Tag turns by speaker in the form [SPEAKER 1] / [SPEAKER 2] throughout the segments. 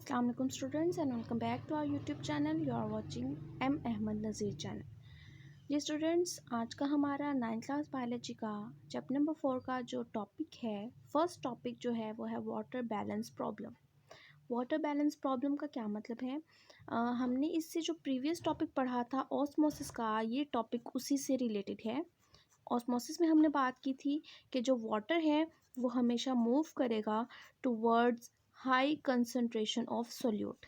[SPEAKER 1] Assalamu alaikum students and welcome back to our YouTube channel. You are watching M Ahmed Nazir channel. Ji students, आज का हमारा 9th class biology का chapter number 4 का जो topic है, first topic जो है वो है water balance problem. Water balance problem का क्या मतलब है? हमने इससे जो प्रीवियस टॉपिक पढ़ा था ऑस्मोसिस का, ये टॉपिक उसी से रिलेटेड है। ऑस्मोसिस में हमने बात की थी कि जो वाटर है वो हमेशा मूव करेगा towards high concentration of solute.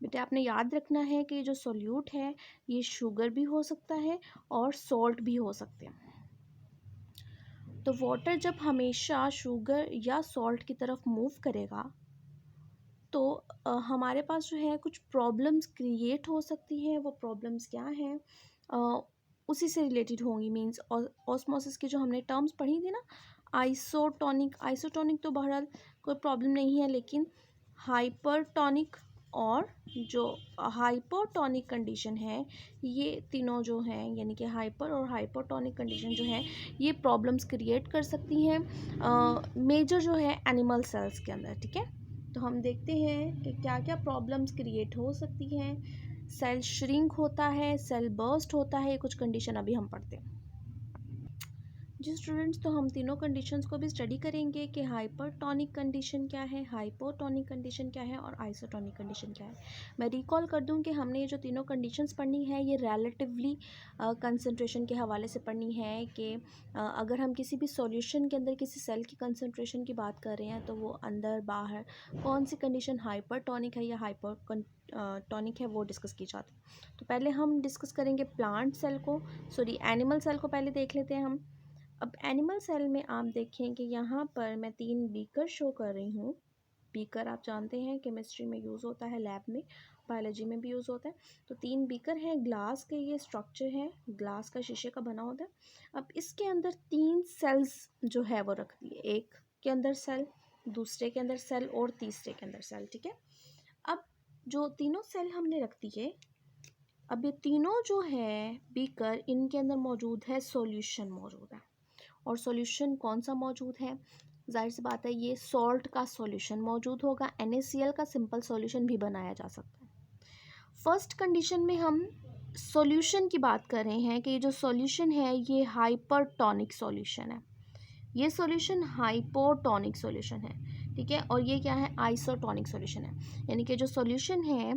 [SPEAKER 1] बेटा आपने याद रखना है कि जो सोल्यूट है ये शुगर भी हो सकता है और सॉल्ट भी हो सकते हैं। तो वाटर जब हमेशा शुगर या सॉल्ट की तरफ मूव करेगा तो हमारे पास जो है कुछ प्रॉब्लम्स क्रिएट हो सकती हैं। वो प्रॉब्लम्स क्या हैं? उसी से रिलेटेड होंगी। मींस ऑस्मोसिस की जो हमने टर्म्स पढ़ी थी ना, आइसोटोनिक तो बहरहाल कोई प्रॉब्लम नहीं है, लेकिन हाइपरटोनिक और जो हाइपोटोनिक कंडीशन है, ये तीनों जो हैं यानी कि हाइपर और हाइपोटोनिक कंडीशन जो है ये प्रॉब्लम्स क्रिएट कर सकती हैं मेजर जो है एनिमल सेल्स के अंदर। ठीक है, तो हम देखते हैं कि क्या क्या प्रॉब्लम्स क्रिएट हो सकती हैं। सेल श्रिंक होता है, सेल बर्स्ट होता है, ये कुछ कंडीशन अभी हम पढ़ते हैं। जी स्टूडेंट्स, तो हम तीनों कंडीशंस को भी स्टडी करेंगे कि हाइपरटोनिक कंडीशन क्या है, हाइपोटोनिक कंडीशन क्या है और आइसोटोनिक कंडीशन क्या है। मैं रिकॉल कर दूं कि हमने ये जो तीनों कंडीशंस पढ़नी है ये रिलेटिवली कंसंट्रेशन के हवाले से पढ़नी है कि अगर हम किसी भी सॉल्यूशन के अंदर किसी सेल की कंसंट्रेशन की बात कर रहे हैं तो वो अंदर बाहर कौन सी कंडीशन हाइपरटोनिक है या हाइपर टॉनिक है वो डिस्कस की जाती है। तो पहले हम डिस्कस करेंगे प्लांट सेल को, सॉरी एनिमल सेल को पहले देख लेते हैं हम। अब एनिमल सेल में आप देखें कि यहाँ पर मैं 3 बीकर शो कर रही हूँ। बीकर आप जानते हैं केमिस्ट्री में यूज़ होता है, लैब में, बायोलॉजी में भी यूज़ होता है। तो 3 बीकर हैं, ग्लास के ये स्ट्रक्चर है, ग्लास का शीशे का बना होता है। अब इसके अंदर 3 सेल्स जो है वो रख दिए, एक के अंदर सेल, दूसरे के अंदर सेल और तीसरे के अंदर सेल। ठीक है, अब जो तीनों सेल हमने रख दिए, अब ये तीनों जो है बीकर, इनके अंदर मौजूद है सॉल्यूशन मौजूद है। और सॉल्यूशन कौन सा मौजूद है? जाहिर सी बात है ये सॉल्ट का सॉल्यूशन मौजूद होगा। NaCl का सिंपल सॉल्यूशन भी बनाया जा सकता है। फर्स्ट कंडीशन में हम सॉल्यूशन की बात कर रहे हैं कि ये जो सॉल्यूशन है ये हाइपरटोनिक सॉल्यूशन है, ये सॉल्यूशन हाइपोटोनिक सॉल्यूशन है। ठीक है, और ये क्या है? आइसोटोनिक सॉल्यूशन है। यानी कि जो सॉल्यूशन है,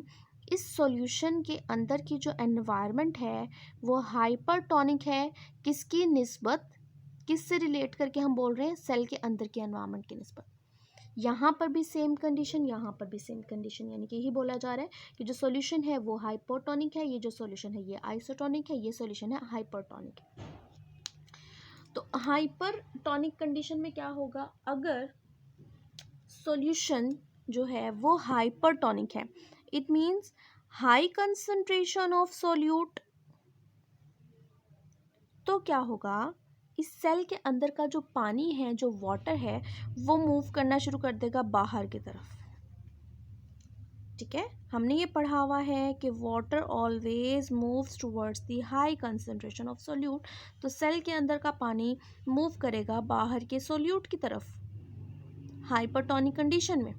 [SPEAKER 1] इस सॉल्यूशन के अंदर की जो एनवायरनमेंट है वो हाइपरटोनिक है। किसकी निस्बत, किससे रिलेट करके हम बोल रहे हैं? सेल के अंदर के एनवायरनमेंट की निस्बत। यहाँ पर भी सेम कंडीशन, यहाँ पर भी सेम कंडीशन, यानी कि यही बोला जा रहा है कि जो सॉल्यूशन है वो हाइपोटोनिक है, ये जो सॉल्यूशन है ये आइसोटोनिक है, ये सॉल्यूशन है हाइपरटोनिक है। तो हाइपरटोनिक कंडीशन में क्या होगा? अगर सॉल्यूशन जो है वो हाइपरटोनिक है, it means high concentration of solute, तो क्या होगा? इस सेल के अंदर का जो पानी है, जो वाटर है, वो मूव करना शुरू कर देगा बाहर की तरफ। ठीक है, हमने ये पढ़ा हुआ है कि water always moves towards the high concentration of solute. तो सेल के अंदर का पानी मूव करेगा बाहर के सोल्यूट की तरफ हाइपरटोनिक कंडीशन में।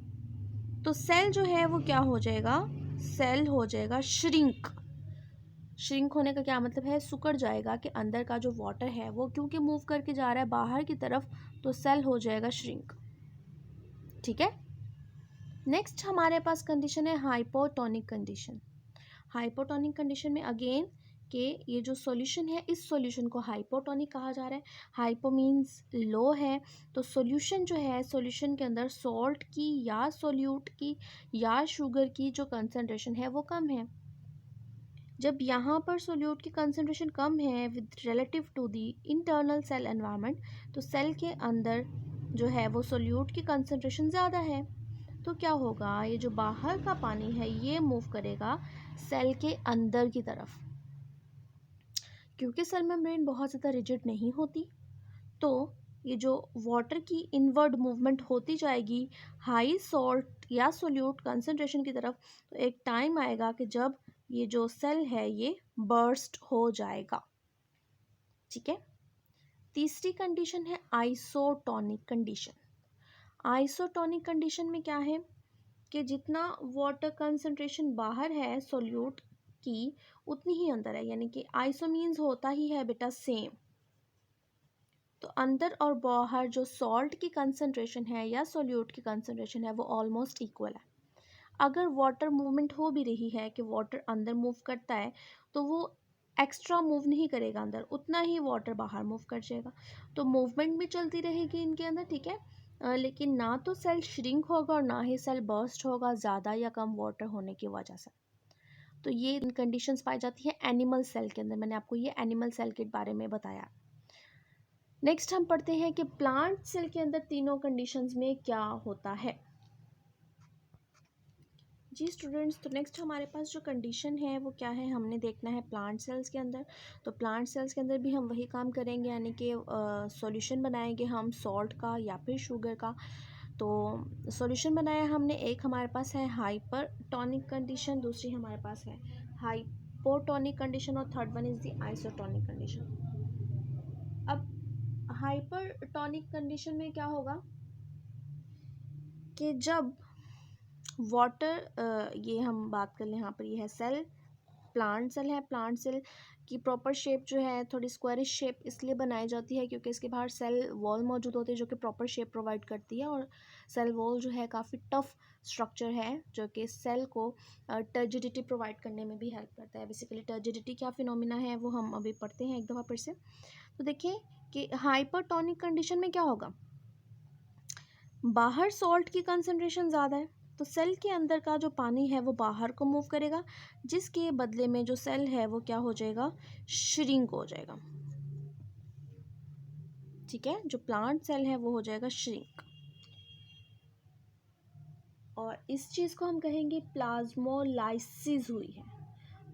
[SPEAKER 1] तो सेल जो है वो क्या हो जाएगा? सेल हो जाएगा श्रिंक। श्रिंक होने का क्या मतलब है? सिकुड़ जाएगा कि अंदर का जो वाटर है वो क्योंकि मूव करके जा रहा है बाहर की तरफ, तो सेल हो जाएगा श्रिंक। ठीक है, नेक्स्ट हमारे पास कंडीशन है हाइपोटोनिक कंडीशन। हाइपोटोनिक कंडीशन में अगेन कि ये जो सॉल्यूशन है, इस सॉल्यूशन को हाइपोटोनिक कहा जा रहा है। हाइपो मीन्स लो है, तो सॉल्यूशन जो है, सॉल्यूशन के अंदर सॉल्ट की या सोल्यूट की या शुगर की जो कंसंट्रेशन है वो कम है। जब यहाँ पर सोल्यूट की कंसंट्रेशन कम है with relative to the internal cell environment, तो सेल के अंदर जो है वो सोल्यूट की कंसंट्रेशन ज़्यादा है। तो क्या होगा? ये जो बाहर का पानी है ये मूव करेगा सेल के अंदर की तरफ। क्योंकि सेल मेम्ब्रेन बहुत ज़्यादा रिजिड नहीं होती, तो ये जो वाटर की इनवर्ड मूवमेंट होती जाएगी हाई सॉल्ट या सोल्यूट कंसंट्रेशन की तरफ। तो एक टाइम आएगा कि जब ये जो सेल है ये बर्स्ट हो जाएगा। ठीक है, तीसरी कंडीशन है आइसोटोनिक कंडीशन। आइसोटोनिक कंडीशन में क्या है? कि जितना वाटर कंसंट्रेशन बाहर है सोल्यूट की उतनी ही अंदर है, यानी कि आइसोमीन्स होता ही है बेटा सेम। तो अंदर और बाहर जो सॉल्ट की कंसंट्रेशन है या सोल्यूट की कंसंट्रेशन है वो ऑलमोस्ट इक्वल है। अगर वाटर मूवमेंट हो भी रही है कि वाटर अंदर मूव करता है तो वो एक्स्ट्रा मूव नहीं करेगा अंदर, उतना ही वाटर बाहर मूव कर जाएगा। तो मूवमेंट भी चलती रहेगी इनके अंदर, ठीक है। लेकिन ना तो सेल श्रिंक होगा और ना ही सेल बर्स्ट होगा ज़्यादा या कम वाटर होने की वजह से। तो ये कंडीशंस पाई जाती है एनिमल सेल के अंदर। मैंने आपको ये एनिमल सेल के बारे में बताया। नेक्स्ट हम पढ़ते हैं कि प्लांट सेल के अंदर तीनों कंडीशंस में क्या होता है। जी स्टूडेंट्स, तो नेक्स्ट हमारे पास जो कंडीशन है वो क्या है हमने देखना है प्लांट सेल्स के अंदर। तो प्लांट सेल्स के अंदर भी हम वही काम करेंगे, यानी कि सॉल्यूशन बनाएंगे हम सॉल्ट का या फिर शुगर का। तो सॉल्यूशन बनाया हमने, एक हमारे पास है हाइपरटोनिक कंडीशन, दूसरी हमारे पास है हाइपोटोनिक कंडीशन और third one is the isotonic condition. अब हाइपरटोनिक कंडीशन में क्या होगा कि जब वाटर ये हम बात कर लें, यहाँ पर ये है सेल, प्लांट सेल है। प्लांट सेल की प्रॉपर शेप जो है थोड़ी स्क्वायरिश शेप इसलिए बनाई जाती है क्योंकि इसके बाहर सेल वॉल मौजूद होती है जो कि प्रॉपर शेप प्रोवाइड करती है। और सेल वॉल जो है काफ़ी टफ स्ट्रक्चर है जो कि सेल को टर्जिडिटी प्रोवाइड करने में भी हेल्प करता है। बेसिकली टर्जिडिटी क्या फिनोमिना है वो हम अभी पढ़ते हैं एक दफ़ा फिर से। तो देखिए कि हाइपरटोनिक कंडीशन में क्या होगा, बाहर सॉल्ट की कंसंट्रेशन ज़्यादा है तो सेल के अंदर का जो पानी है वो बाहर को मूव करेगा, जिसके बदले में जो सेल है वो क्या हो जाएगा, श्रिंक हो जाएगा। ठीक है, जो प्लांट सेल है वो हो जाएगा श्रिंक। और इस चीज़ को हम कहेंगे प्लाज्मोलाइसिस हुई है।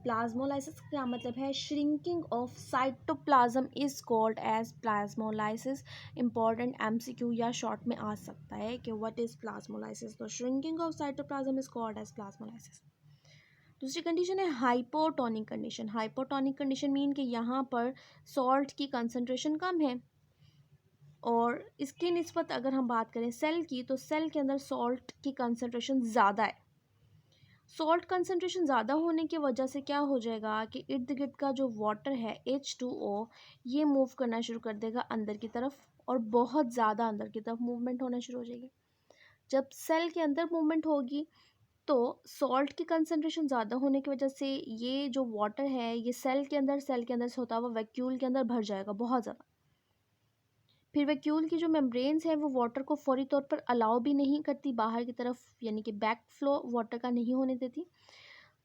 [SPEAKER 1] प्लाज्मोलाइसिस क्या मतलब है, shrinking of cytoplasm is called as plasmolysis. Important MCQ या शॉर्ट में आ सकता है कि व्हाट इज प्लाज्मोलाइसिस। तो shrinking of cytoplasm is called as plasmolysis. दूसरी कंडीशन है hypotonic condition. Hypotonic condition mean कि यहाँ पर सॉल्ट की कंसंट्रेशन कम है और इसकी निस्बत अगर हम बात करें सेल की तो सेल के अंदर सॉल्ट की कंसंट्रेशन ज़्यादा है। सॉल्ट कंसंट्रेशन ज़्यादा होने की वजह से क्या हो जाएगा कि इर्द गिर्द का जो वाटर है H2O ये मूव करना शुरू कर देगा अंदर की तरफ और बहुत ज़्यादा अंदर की तरफ मूवमेंट होना शुरू हो जाएगी। जब सेल के अंदर मूवमेंट होगी तो सॉल्ट की कंसंट्रेशन ज़्यादा होने की वजह से ये जो वाटर है ये सेल के अंदर से होता हुआ वैक्यूल के अंदर भर जाएगा बहुत ज़्यादा। फिर वैक्यूल की जो मेम्ब्रेन्स है वो वाटर को फौरी तौर पर अलाउ भी नहीं करती बाहर की तरफ, यानी कि बैक फ्लो वाटर का नहीं होने देती।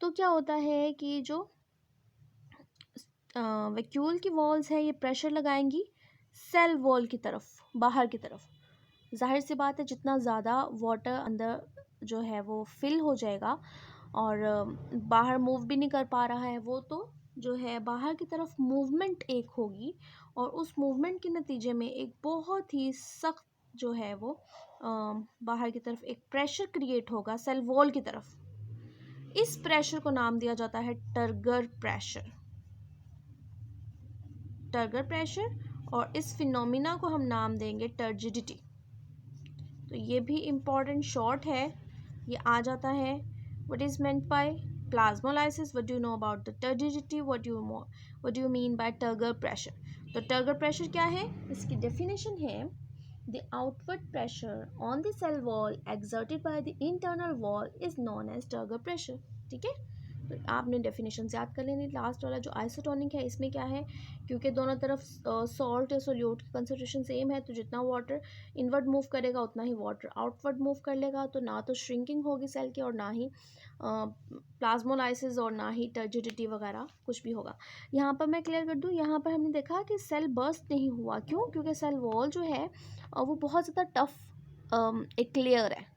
[SPEAKER 1] तो क्या होता है कि जो वैक्यूल की वॉल्स हैं ये प्रेशर लगाएंगी सेल वॉल की तरफ, बाहर की तरफ। जाहिर सी बात है जितना ज़्यादा वाटर अंदर जो है वो फिल हो जाएगा और बाहर मूव भी नहीं कर पा रहा है वो, तो जो है बाहर की तरफ मूवमेंट एक होगी और उस मूवमेंट के नतीजे में एक बहुत ही सख्त जो है वो बाहर की तरफ एक प्रेशर क्रिएट होगा सेल वॉल की तरफ। इस प्रेशर को नाम दिया जाता है टर्गर प्रेशर। टर्गर प्रेशर, और इस फिनोमिना को हम नाम देंगे टर्जिडिटी। तो ये भी इम्पॉर्टेंट शॉर्ट है, ये आ जाता है। What is meant by plasmolysis, what do you know about the turgidity, what do mean by turgor pressure. तो टर्गर प्रेशर क्या है, इसकी डेफिनेशन है the outward pressure on the cell wall exerted by the internal wall is known as turgor pressure. ठीक है, तो आपने definition याद कर लेनी। लास्ट वाला जो आइसोटोनिक है इसमें क्या है, क्योंकि दोनों तरफ सॉल्ट या सोल्यूट की कंसंट्रेशन सेम है तो जितना वाटर इनवर्ड मूव करेगा उतना ही वाटर आउटवर्ड मूव कर लेगा। तो ना तो श्रिंकिंग होगी सेल की और ना ही प्लाज्मोलाइसिस और ना ही टर्जिडिटी वगैरह कुछ भी होगा। यहाँ पर मैं क्लियर कर दूँ, यहाँ पर हमने देखा कि सेल बर्स्ट नहीं हुआ, क्यों, क्योंकि सेल वॉल जो है वो बहुत ज़्यादा टफ एक लेयर है।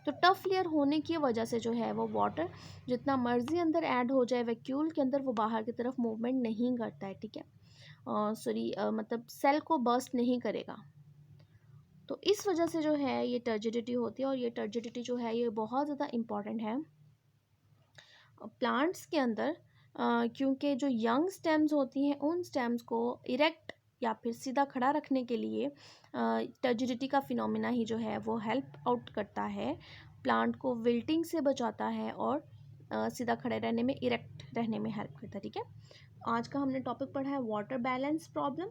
[SPEAKER 1] तो टफ लेयर होने की वजह से जो है वो वाटर जितना मर्जी अंदर ऐड हो जाए वैक्यूल के अंदर वो बाहर की तरफ मूवमेंट नहीं करता है। ठीक है, मतलब सेल को बर्स्ट नहीं करेगा। तो इस वजह से जो है ये टर्जिडिटी होती है और ये टर्जिडिटी जो है ये बहुत ज़्यादा इम्पॉर्टेंट है प्लांट्स के अंदर, क्योंकि जो यंग स्टेम्स होती हैं उन स्टेम्स को इरेक्ट या फिर सीधा खड़ा रखने के लिए टर्जिडिटी का फिनोमिना ही जो है वो हेल्प आउट करता है प्लांट को विल्टिंग से बचाता है और सीधा खड़े रहने में, इरेक्ट रहने में हेल्प करता है। ठीक है, आज का हमने टॉपिक पढ़ा है वाटर बैलेंस प्रॉब्लम।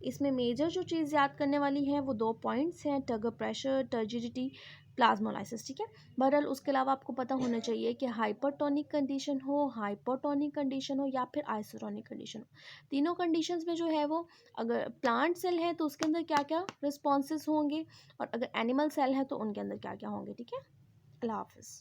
[SPEAKER 1] इसमें मेजर जो चीज़ याद करने वाली है वो 2 पॉइंट्स हैं, टगर प्रेशर, टर्जिडिटी, प्लाज्मोलाइसिस। ठीक है, बहरहाल उसके अलावा आपको पता होना चाहिए कि हाइपरटोनिक कंडीशन हो, हाइपोटोनिक कंडीशन हो या फिर आइसोटोनिक कंडीशन हो, तीनों कंडीशंस में जो है वो, अगर प्लांट सेल है तो उसके अंदर क्या क्या रिस्पॉन्सेज होंगे और अगर एनिमल सेल है तो उनके अंदर क्या क्या होंगे। ठीक है, अल्लाह हाफिज़।